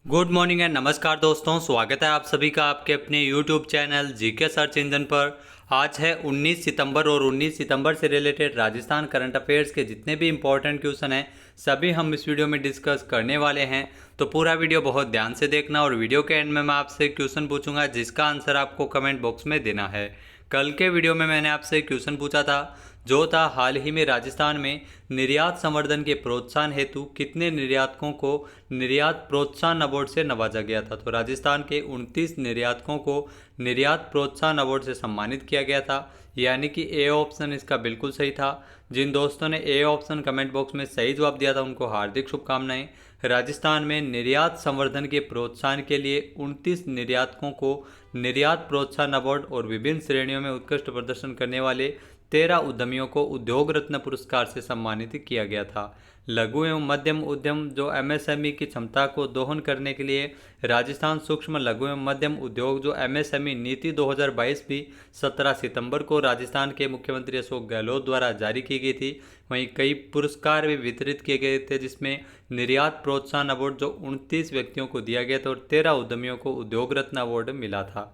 Good morning and नमस्कार दोस्तों, स्वागत है आप सभी का आपके अपने YouTube channel GK search engine पर। आज है 19 सितंबर और 19 सितंबर से रिलेटेड राजस्थान करंट अफेयर्स के जितने भी इंपॉर्टेंट क्वेश्चन हैं सभी हम इस वीडियो में डिस्कस करने वाले हैं। तो पूरा वीडियो बहुत ध्यान से देखना और वीडियो के एंड में मैं आपसे क्वेश्चन पूछूंगा जिसका आंसर आपको कमेंट बॉक्स में देना है। कल के वीडियो में मैंने आपसे क्वेश्चन पूछा था जो था हाल ही में राजस्थान में निर्यात संवर्धन के प्रोत्साहन हेतु कितने निर्यातकों को निर्यात प्रोत्साहन अवार्ड से नवाजा गया था। तो राजस्थान के 29 निर्यातकों को निर्यात प्रोत्साहन अवार्ड से सम्मानित किया गया था, यानी कि ए ऑप्शन इसका बिल्कुल सही था। जिन दोस्तों ने ए ऑप्शन कमेंट बॉक्स में सही जवाब दिया था उनको हार्दिक शुभकामनाएं। राजस्थान में निर्यात संवर्धन के प्रोत्साहन के लिए 29 निर्यातकों को निर्यात प्रोत्साहन अवार्ड और विभिन्न श्रेणियों में उत्कृष्ट प्रदर्शन करने वाले 13 उद्यमियों को उद्योग रत्न पुरस्कार से सम्मानित किया गया था। लघु एवं मध्यम उद्यम जो एमएसएमई की क्षमता को दोहन करने के लिए राजस्थान सूक्ष्म लघु एवं मध्यम उद्योग जो एमएसएमई नीति 2022 भी 17 सितंबर को राजस्थान के मुख्यमंत्री अशोक गहलोत द्वारा जारी की गई थी। वहीं कई पुरस्कार भी वितरित किए गए थे जिसमें निर्यात प्रोत्साहन अवार्ड जो 29 व्यक्तियों को दिया गया था और 13 उद्यमियों को उद्योग रत्न अवार्ड मिला था।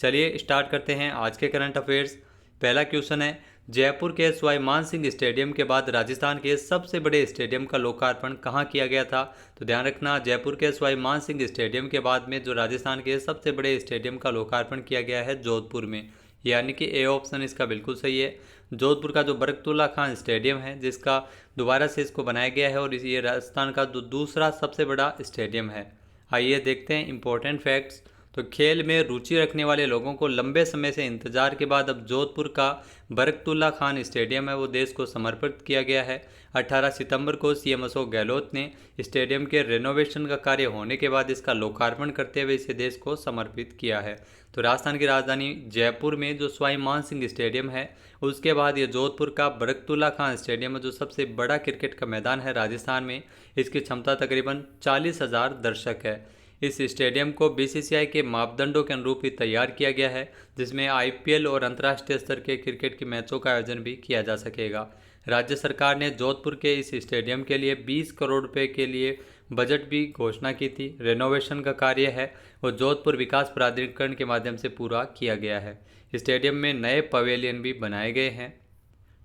चलिए स्टार्ट करते हैं आज के करंट अफेयर्स। पहला क्वेश्चन है, जयपुर के सवाई मानसिंह स्टेडियम के बाद राजस्थान के सबसे बड़े स्टेडियम का लोकार्पण कहाँ किया गया था। तो ध्यान रखना, जयपुर के सवाई मानसिंह स्टेडियम के बाद में जो राजस्थान के सबसे बड़े स्टेडियम का लोकार्पण किया गया है जोधपुर में, यानी कि ए ऑप्शन इसका बिल्कुल सही है। जोधपुर का जो बरकतुल्ला खान स्टेडियम है जिसका दोबारा से इसको बनाया गया है और ये राजस्थान का दूसरा सबसे बड़ा स्टेडियम है। आइए देखते हैं इंपॉर्टेंट फैक्ट्स। तो खेल में रुचि रखने वाले लोगों को लंबे समय से इंतजार के बाद अब जोधपुर का बरकतुल्ला खान स्टेडियम है वो देश को समर्पित किया गया है। 18 सितंबर को सीएम अशोक गहलोत ने स्टेडियम के रेनोवेशन का कार्य होने के बाद इसका लोकार्पण करते हुए इसे देश को समर्पित किया है। तो राजस्थान की राजधानी जयपुर में जो सवाई मानसिंह स्टेडियम है उसके बाद ये जोधपुर का बरकतुल्ला खान स्टेडियम है जो सबसे बड़ा क्रिकेट का मैदान है राजस्थान में। इसकी क्षमता तकरीबन 40,000 दर्शक है। इस स्टेडियम को बीसीसीआई के मापदंडों के अनुरूप ही तैयार किया गया है जिसमें आईपीएल और अंतर्राष्ट्रीय स्तर के क्रिकेट के मैचों का आयोजन भी किया जा सकेगा। राज्य सरकार ने जोधपुर के इस स्टेडियम के लिए 20 करोड़ रुपए के लिए बजट भी घोषणा की थी। रेनोवेशन का कार्य है वो जोधपुर विकास प्राधिकरण के माध्यम से पूरा किया गया है। स्टेडियम में नए पवेलियन भी बनाए गए हैं।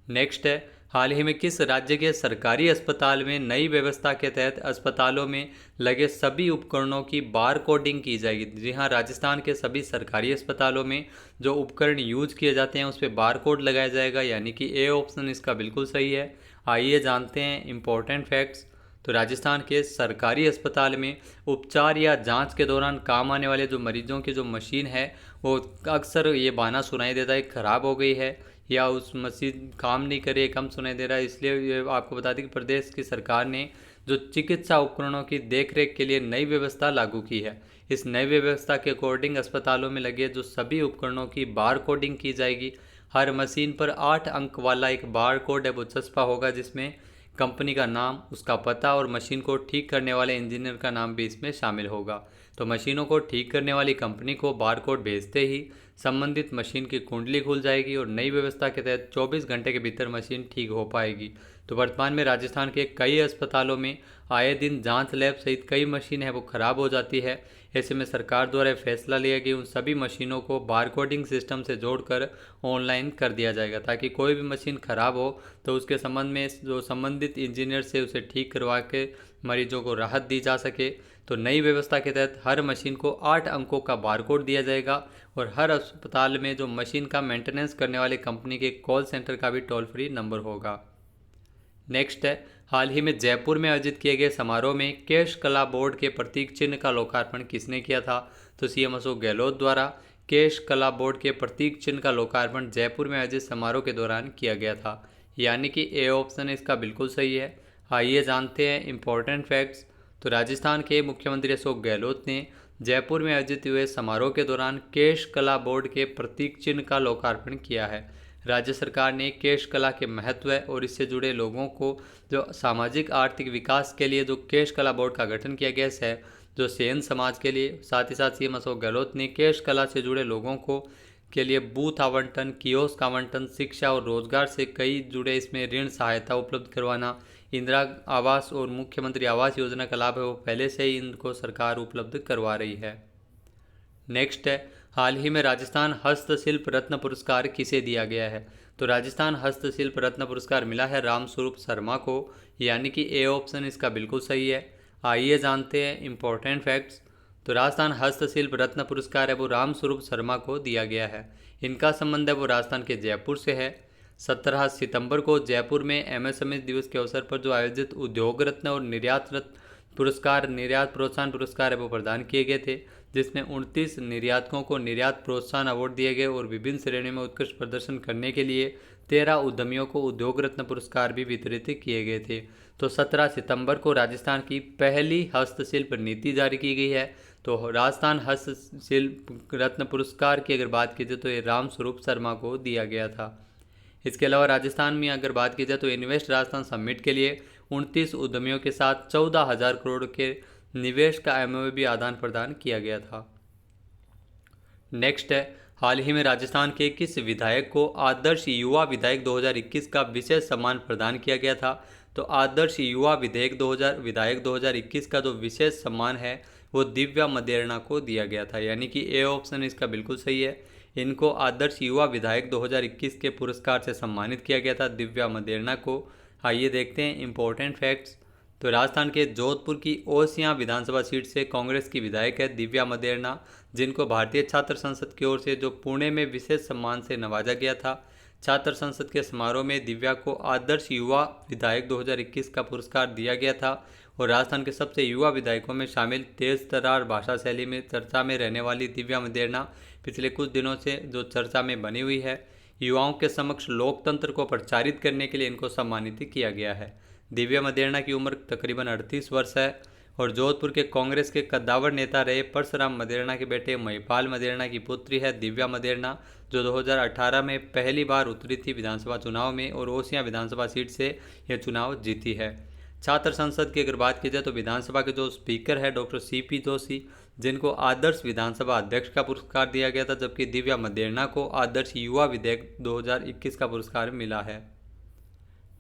नेक्स्ट है, हाल ही में किस राज्य के सरकारी अस्पताल में नई व्यवस्था के तहत अस्पतालों में लगे सभी उपकरणों की बार कोडिंग की जाएगी। जी हाँ, राजस्थान के सभी सरकारी अस्पतालों में जो उपकरण यूज किए जाते हैं उस पर बार कोड लगाया जाएगा, यानी कि ए ऑप्शन इसका बिल्कुल सही है। आइए जानते हैं इंपॉर्टेंट फैक्ट्स। तो राजस्थान के सरकारी अस्पताल में उपचार या जांच के दौरान काम आने वाले जो मरीजों की जो मशीन है वो अक्सर ये बहाना सुनाई देता है ख़राब हो गई है या उस मशीन काम नहीं करे, कम सुनाई दे रहा है। इसलिए ये आपको बता दें कि प्रदेश की सरकार ने जो चिकित्सा उपकरणों की देखरेख के लिए नई व्यवस्था लागू की है। इस नई व्यवस्था के अकॉर्डिंग अस्पतालों में लगे जो सभी उपकरणों की बार कोडिंग की जाएगी। हर मशीन पर 8 अंक वाला एक बार कोड है वो चस्पा होगा जिसमें कंपनी का नाम, उसका पता और मशीन को ठीक करने वाले इंजीनियर का नाम भी इसमें शामिल होगा। तो मशीनों को ठीक करने वाली कंपनी को बारकोड भेजते ही संबंधित मशीन की कुंडली खुल जाएगी और नई व्यवस्था के तहत 24 घंटे के भीतर मशीन ठीक हो पाएगी। तो वर्तमान में राजस्थान के कई अस्पतालों में आए दिन जांच लैब सहित कई मशीन है वो ख़राब हो जाती है। ऐसे में सरकार द्वारा फैसला लिया कि उन सभी मशीनों को बारकोडिंग सिस्टम से जोड़कर ऑनलाइन कर दिया जाएगा ताकि कोई भी मशीन ख़राब हो तो उसके संबंध में जो संबंधित इंजीनियर से उसे ठीक करवा के मरीजों को राहत दी जा सके। तो नई व्यवस्था के तहत हर मशीन को 8 अंकों का बारकोड दिया जाएगा और हर अस्पताल में जो मशीन का मेंटेनेंस करने वाली कंपनी के कॉल सेंटर का भी टोल फ्री नंबर होगा। नेक्स्ट है, हाल ही में जयपुर में आयोजित किए गए समारोह में केश कला बोर्ड के प्रतीक चिन्ह का लोकार्पण किसने किया था। तो सीएम अशोक गहलोत द्वारा केश कला बोर्ड के प्रतीक चिन्ह का लोकार्पण जयपुर में आयोजित समारोह के दौरान किया गया था, यानी कि ए ऑप्शन इसका बिल्कुल सही है। आइए जानते हैं इंपॉर्टेंट फैक्ट्स। तो राजस्थान के मुख्यमंत्री अशोक गहलोत ने जयपुर में आयोजित हुए समारोह के दौरान केश कला बोर्ड के प्रतीक चिन्ह का लोकार्पण किया है। राज्य सरकार ने केश कला के महत्व और इससे जुड़े लोगों को जो सामाजिक आर्थिक विकास के लिए जो केश कला बोर्ड का गठन किया गया है जो सेन समाज के लिए, साथ ही साथ सीएम अशोक गहलोत ने केश कला से जुड़े लोगों को के लिए बूथ आवंटन, कियोस्क आवंटन, शिक्षा और रोजगार से कई जुड़े इसमें ऋण सहायता उपलब्ध करवाना, इंदिरा आवास और मुख्यमंत्री आवास योजना का लाभ है वो पहले से ही इनको सरकार उपलब्ध करवा रही है। नेक्स्ट है, हाल ही में राजस्थान हस्तशिल्प रत्न पुरस्कार किसे दिया गया है? तो राजस्थान हस्तशिल्प रत्न पुरस्कार मिला है रामस्वरूप शर्मा को, यानी कि ए ऑप्शन इसका बिल्कुल सही है। आइए जानते हैं इंपॉर्टेंट फैक्ट्स। तो राजस्थान हस्तशिल्प रत्न पुरस्कार है वो रामस्वरूप शर्मा को दिया गया है। इनका संबंध है वो राजस्थान के जयपुर से है। 17 सितंबर को जयपुर में एमएसएमई दिवस के अवसर पर जो आयोजित उद्योग रत्न और निर्यात रत्न पुरस्कार, निर्यात प्रोत्साहन पुरस्कार है वो प्रदान किए गए थे, जिसमें 29 निर्यातकों को निर्यात प्रोत्साहन अवार्ड दिए गए और विभिन्न श्रेणियों में उत्कृष्ट प्रदर्शन करने के लिए 13 उद्यमियों को उद्योग रत्न पुरस्कार भी वितरित किए गए थे। तो 17 सितंबर को राजस्थान की पहली हस्तशिल्प नीति जारी की गई है। तो राजस्थान हस्तशिल्प रत्न पुरस्कार की अगर बात की जाए तो ये रामस्वरूप शर्मा को दिया गया था। इसके अलावा राजस्थान में अगर बात की जाए तो इन्वेस्ट राजस्थान समिट के लिए 29 उद्यमियों के साथ 14,000 करोड़ के निवेश का एमओयू भी आदान प्रदान किया गया था। नेक्स्ट है, हाल ही में राजस्थान के किस विधायक को आदर्श युवा विधायक 2021 का विशेष सम्मान प्रदान किया गया था? तो आदर्श युवा विधायक 2021 का जो विशेष सम्मान है वो दिव्या मदेरणा को दिया गया था, यानी कि ए ऑप्शन इसका बिल्कुल सही है। इनको आदर्श युवा विधायक 2021 के पुरस्कार से सम्मानित किया गया था, दिव्या मदेरणा को। आइए देखते हैं इंपॉर्टेंट फैक्ट्स। तो राजस्थान के जोधपुर की ओसियां विधानसभा सीट से कांग्रेस की विधायक है दिव्या मदेरणा, जिनको भारतीय छात्र संसद की ओर से जो पुणे में विशेष सम्मान से नवाजा गया था। छात्र संसद के समारोह में दिव्या को आदर्श युवा विधायक 2021 का पुरस्कार दिया गया था और राजस्थान के सबसे युवा विधायकों में शामिल तेज तर्रार भाषा शैली में चर्चा में रहने वाली दिव्या मदेरणा पिछले कुछ दिनों से जो चर्चा में बनी हुई है। युवाओं के समक्ष लोकतंत्र को प्रचारित करने के लिए इनको सम्मानित किया गया है। दिव्या मदेरणा की उम्र तकरीबन 38 वर्ष है और जोधपुर के कांग्रेस के कद्दावर नेता रहे परशुराम मदेरणा के बेटे महिपाल मदेरणा की पुत्री है दिव्या मदेरणा, जो 2018 में पहली बार उतरी थी विधानसभा चुनाव में और ओसियां विधानसभा सीट से यह चुनाव जीती है। छात्र संसद की अगर बात की जाए तो विधानसभा के जो स्पीकर है डॉक्टर सीपी जोशी, जिनको आदर्श विधानसभा अध्यक्ष का पुरस्कार दिया गया था, जबकि दिव्या मदेरणा को आदर्श युवा विधायक 2021 का पुरस्कार मिला है।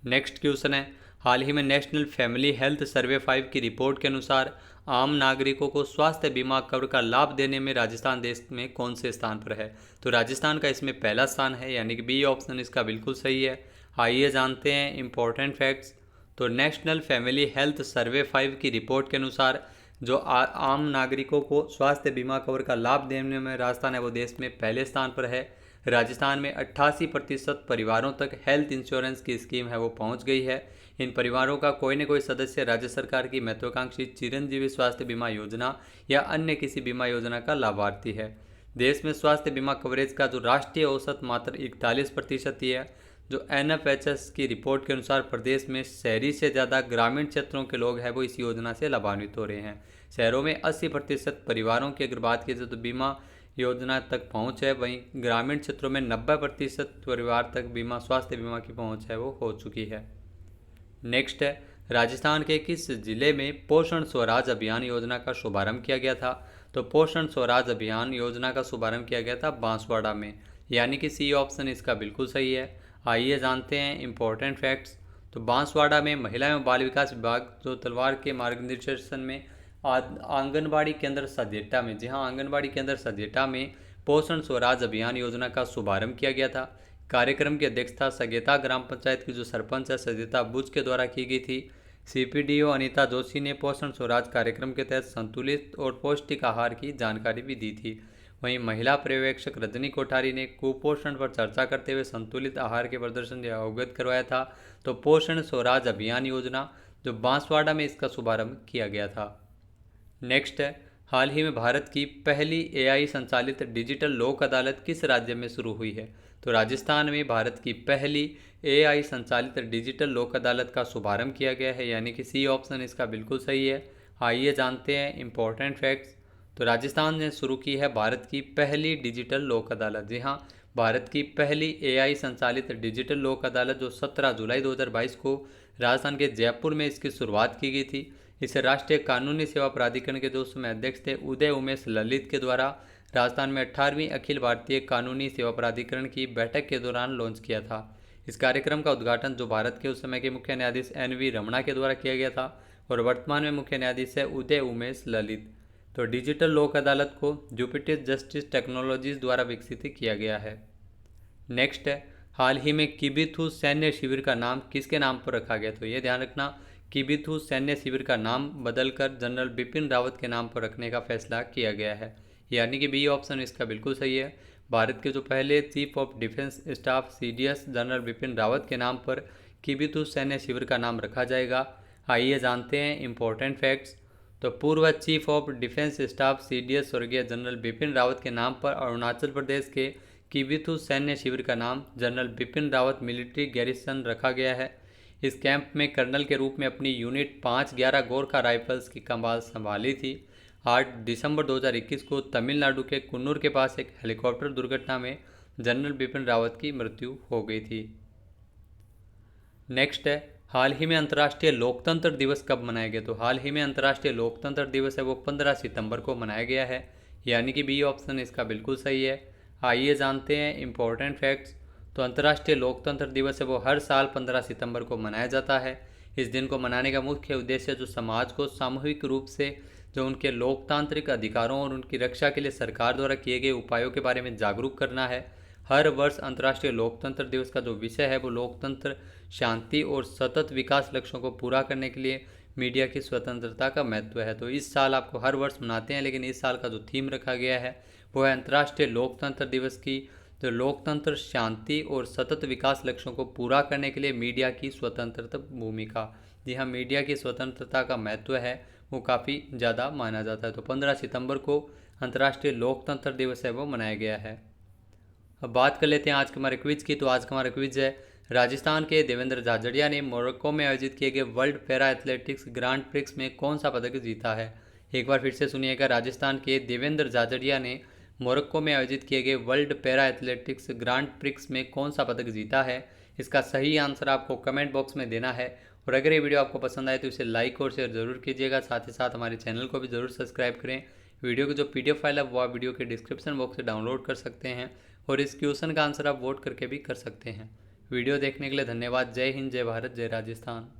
नेक्स्ट क्वेश्चन है, हाल ही में नेशनल फैमिली हेल्थ सर्वे 5 की रिपोर्ट के अनुसार आम नागरिकों को स्वास्थ्य बीमा कवर का लाभ देने में राजस्थान देश में कौन से स्थान पर है? तो राजस्थान का इसमें पहला स्थान है, यानी कि बी ऑप्शन इसका बिल्कुल सही है। आइए जानते हैं इंपॉर्टेंट फैक्ट्स। तो नेशनल फैमिली हेल्थ सर्वे 5 की रिपोर्ट के अनुसार जो आम नागरिकों को स्वास्थ्य बीमा कवर का लाभ देने में राजस्थान है वो देश में पहले स्थान पर है। राजस्थान में 88% परिवारों तक हेल्थ इंश्योरेंस की स्कीम है वो पहुंच गई है। इन परिवारों का कोई न कोई सदस्य राज्य सरकार की महत्वाकांक्षी चिरंजीवी स्वास्थ्य बीमा योजना या अन्य किसी बीमा योजना का लाभार्थी है। देश में स्वास्थ्य बीमा कवरेज का जो राष्ट्रीय औसत मात्र 41% ही है। जो NFHS की रिपोर्ट के अनुसार प्रदेश में शहरी से ज़्यादा ग्रामीण क्षेत्रों के लोग हैं वो इस योजना से लाभान्वित हो रहे हैं। शहरों में 80% परिवारों की अगर बात की जाए तो बीमा योजना तक पहुंच है, वहीं ग्रामीण क्षेत्रों में 90% परिवार तक स्वास्थ्य बीमा की पहुंच है वो हो चुकी है। नेक्स्ट है, राजस्थान के किस जिले में पोषण स्वराज अभियान योजना का शुभारंभ किया गया था? तो पोषण स्वराज अभियान योजना का शुभारंभ किया गया था बांसवाड़ा में, यानी कि सी ऑप्शन इसका बिल्कुल सही है। आइए जानते हैं इंपॉर्टेंट फैक्ट्स। तो बांसवाड़ा में महिला एवं बाल विकास विभाग जो तलवार के मार्गदर्शन में आंगनबाड़ी केंद्र सजेटा में, जी हाँ, आंगनबाड़ी केंद्र सजेटा में पोषण स्वराज अभियान योजना का शुभारंभ किया गया था। कार्यक्रम की अध्यक्षता सगेता ग्राम पंचायत की जो सरपंच है सजेता बुज के द्वारा की गई थी। CPDO अनीता जोशी ने पोषण स्वराज कार्यक्रम के तहत संतुलित और पौष्टिक आहार की जानकारी भी दी थी। वहीं महिला पर्यवेक्षक रजनी कोठारी ने कुपोषण पर चर्चा करते हुए संतुलित आहार के प्रदर्शन से अवगत करवाया था। तो पोषण स्वराज अभियान योजना जो बांसवाड़ा में इसका शुभारंभ किया गया था। नेक्स्ट है, हाल ही में भारत की पहली AI संचालित डिजिटल लोक अदालत किस राज्य में शुरू हुई है? तो राजस्थान में भारत की पहली AI संचालित डिजिटल लोक अदालत का शुभारंभ किया गया है, यानी कि सी ऑप्शन इसका बिल्कुल सही है। आइए जानते हैं इंपॉर्टेंट फैक्ट्स। तो राजस्थान ने शुरू की है भारत की पहली डिजिटल लोक अदालत। जी हाँ, भारत की पहली AI संचालित डिजिटल लोक अदालत जो 17 जुलाई 2022 को राजस्थान के जयपुर में इसकी शुरुआत की गई थी। इसे राष्ट्रीय कानूनी सेवा प्राधिकरण के जो समय अध्यक्ष थे उदय उमेश ललित के द्वारा राजस्थान में 18वीं अखिल भारतीय कानूनी सेवा प्राधिकरण की बैठक के दौरान लॉन्च किया था। इस कार्यक्रम का उद्घाटन जो भारत के उस समय के मुख्य न्यायाधीश NV रमणा के द्वारा किया गया था और वर्तमान में मुख्य न्यायाधीश है उदय उमेश ललित। तो डिजिटल लोक अदालत को जुपिटर जस्टिस टेक्नोलॉजीज द्वारा विकसित किया गया है। नेक्स्ट है, हाल ही में किबिथु सैन्य शिविर का नाम किसके नाम पर रखा गया? तो ये ध्यान रखना, किबिथु सैन्य शिविर का नाम बदलकर जनरल बिपिन रावत के नाम पर रखने का फैसला किया गया है, यानी कि बी ऑप्शन इसका बिल्कुल सही है। भारत के जो पहले chief of defence staff CDS general Bipin Rawat के नाम पर किबिथु सैन्य शिविर का नाम रखा जाएगा। आइए जानते हैं इंपॉर्टेंट फैक्ट्स। तो पूर्व chief of defence staff CDS स्वर्गीय जनरल बिपिन रावत के नाम पर अरुणाचल प्रदेश के किबिथु सैन्य शिविर का नाम general Bipin Rawat military garrison रखा गया है। इस कैंप में कर्नल के रूप में अपनी यूनिट 511 गोरखा राइफल्स की कमान संभाली थी। 8 दिसंबर 2021 को तमिलनाडु के कुन्नूर के पास एक हेलीकॉप्टर दुर्घटना में जनरल बिपिन रावत की मृत्यु हो गई थी। नेक्स्ट है, हाल ही में अंतर्राष्ट्रीय लोकतंत्र दिवस कब मनाया गया? तो हाल ही में अंतर्राष्ट्रीय लोकतंत्र दिवस है वो 15 सितंबर को मनाया गया है, यानी कि बी ऑप्शन इसका बिल्कुल सही है। आइए जानते हैं इंपॉर्टेंट फैक्ट्स। तो अंतर्राष्ट्रीय लोकतंत्र दिवस है वो हर साल 15 सितंबर को मनाया जाता है। इस दिन को मनाने का मुख्य उद्देश्य जो समाज को सामूहिक रूप से जो उनके लोकतांत्रिक अधिकारों और उनकी रक्षा के लिए सरकार द्वारा किए गए उपायों के बारे में जागरूक करना है। हर वर्ष अंतर्राष्ट्रीय लोकतंत्र दिवस का जो विषय है वो लोकतंत्र, शांति और सतत विकास लक्ष्यों को पूरा करने के लिए मीडिया की स्वतंत्रता का महत्व है। तो इस साल आपको हर वर्ष मनाते हैं, लेकिन इस साल का जो थीम रखा गया है वो है अंतर्राष्ट्रीय लोकतंत्र दिवस की जो लोकतंत्र, शांति और सतत विकास लक्ष्यों को पूरा करने के लिए मीडिया की स्वतंत्रता भूमिका। जी हाँ, मीडिया की स्वतंत्रता का महत्व है वो काफ़ी ज़्यादा माना जाता है। तो 15 सितंबर को अंतर्राष्ट्रीय लोकतंत्र दिवस है वो मनाया गया है। अब बात कर लेते हैं आज के हमारे क्विज की। तो आज का हमारा क्विज है, राजस्थान के देवेंद्र झाझड़िया ने मोरक्को में आयोजित किए गए world para athletics grand prix में कौन सा पदक जीता है? एक बार फिर से सुनिएगा, राजस्थान के देवेंद्र झाझड़िया ने मोरक्को में आयोजित किए गए world para athletics grand prix में कौन सा पदक जीता है? इसका सही आंसर आपको कमेंट बॉक्स में देना है। और अगर ये वीडियो आपको पसंद आए तो इसे लाइक और शेयर जरूर कीजिएगा। साथ ही साथ हमारे चैनल को भी जरूर सब्सक्राइब करें। वीडियो की जो PDF फाइल है वो आप वीडियो के डिस्क्रिप्शन बॉक्स से डाउनलोड कर सकते हैं और इस क्वेश्चन का आंसर आप वोट करके भी कर सकते हैं। वीडियो देखने के लिए धन्यवाद। जय हिंद, जय भारत, जय राजस्थान।